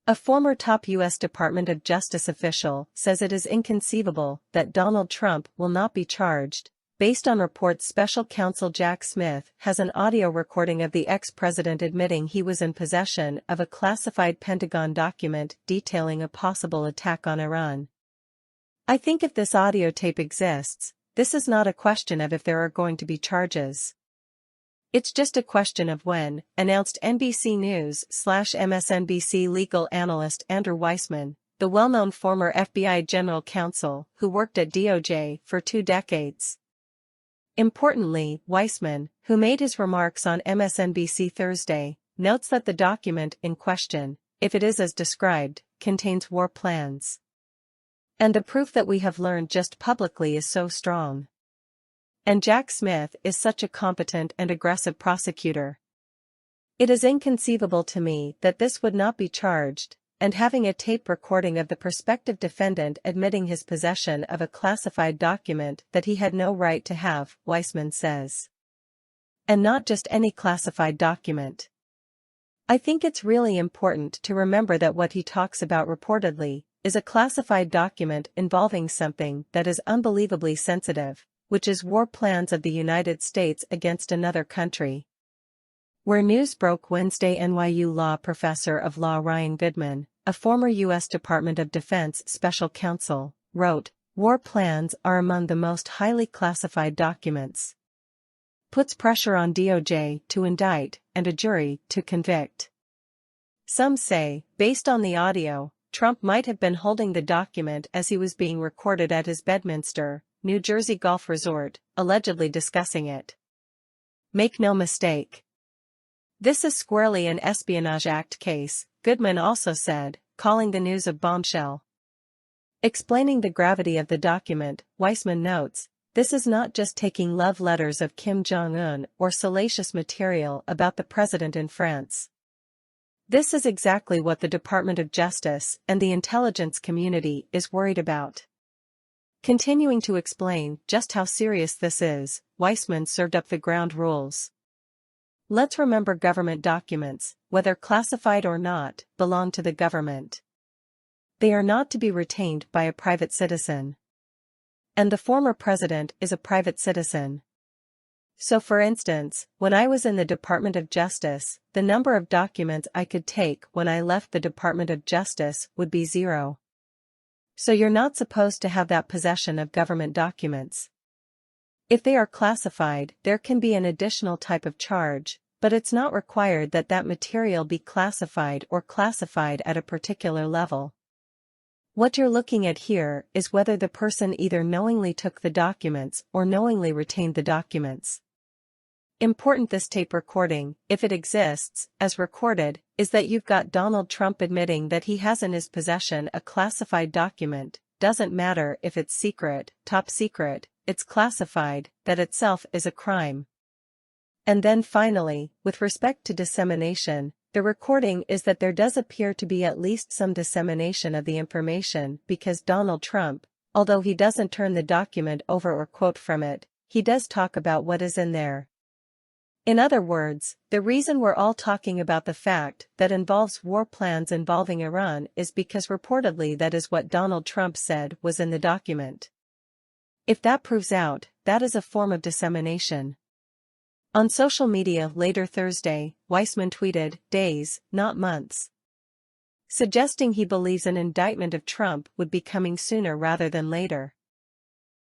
A former top U.S. Department of Justice official says it is inconceivable that Donald Trump will not be charged, based on reports Special Counsel Jack Smith has an audio recording of the ex-president admitting he was in possession of a classified Pentagon document detailing a possible attack on Iran. "I think if this audio tape exists, this is not a question of if there are going to be charges. It's just a question of when," announced NBC News/MSNBC legal analyst Andrew Weissmann, the well-known former FBI general counsel who worked at DOJ for 2 decades. Importantly, Weissmann, who made his remarks on MSNBC Thursday, notes that the document in question, if it is as described, contains war plans. "And the proof that we have learned just publicly is so strong. And Jack Smith is such a competent and aggressive prosecutor. It is inconceivable to me that this would not be charged," and having a tape recording of the prospective defendant admitting his possession of a classified document that he had no right to have, Weissmann says. And not just any classified document. "I think it's really important to remember that what he talks about reportedly is a classified document involving something that is unbelievably sensitive, which is war plans of the United States against another country." Where news broke Wednesday, NYU law professor of law Ryan Goodman, a former U.S. Department of Defense special counsel, wrote, "War plans are among the most highly classified documents. Puts pressure on DOJ to indict and a jury to convict." Some say, based on the audio, Trump might have been holding the document as he was being recorded at his Bedminster, New Jersey golf resort, allegedly discussing it. Make no mistake. This is squarely an Espionage Act case, Goodman also said, calling the news a bombshell. Explaining the gravity of the document, Weissmann notes, "This is not just taking love letters of Kim Jong-un or salacious material about the president in France. This is exactly what the Department of Justice and the intelligence community is worried about." Continuing to explain just how serious this is, Weissmann served up the ground rules. "Let's remember government documents, whether classified or not, belong to the government. They are not to be retained by a private citizen. And the former president is a private citizen. So for instance, when I was in the Department of Justice, the number of documents I could take when I left the Department of Justice would be 0. So you're not supposed to have that possession of government documents. If they are classified, there can be an additional type of charge, but it's not required that that material be classified or classified at a particular level. What you're looking at here is whether the person either knowingly took the documents or knowingly retained the documents." Important: this tape recording, if it exists, as recorded, is that you've got Donald Trump admitting that he has in his possession a classified document. Doesn't matter if it's secret, top secret, it's classified, that itself is a crime. And then finally, with respect to dissemination, the recording is that there does appear to be at least some dissemination of the information because Donald Trump, although he doesn't turn the document over or quote from it, he does talk about what is in there. In other words, the reason we're all talking about the fact that involves war plans involving Iran is because reportedly that is what Donald Trump said was in the document. If that proves out, that is a form of dissemination. On social media later Thursday, Weissmann tweeted, "Days, not months," suggesting he believes an indictment of Trump would be coming sooner rather than later.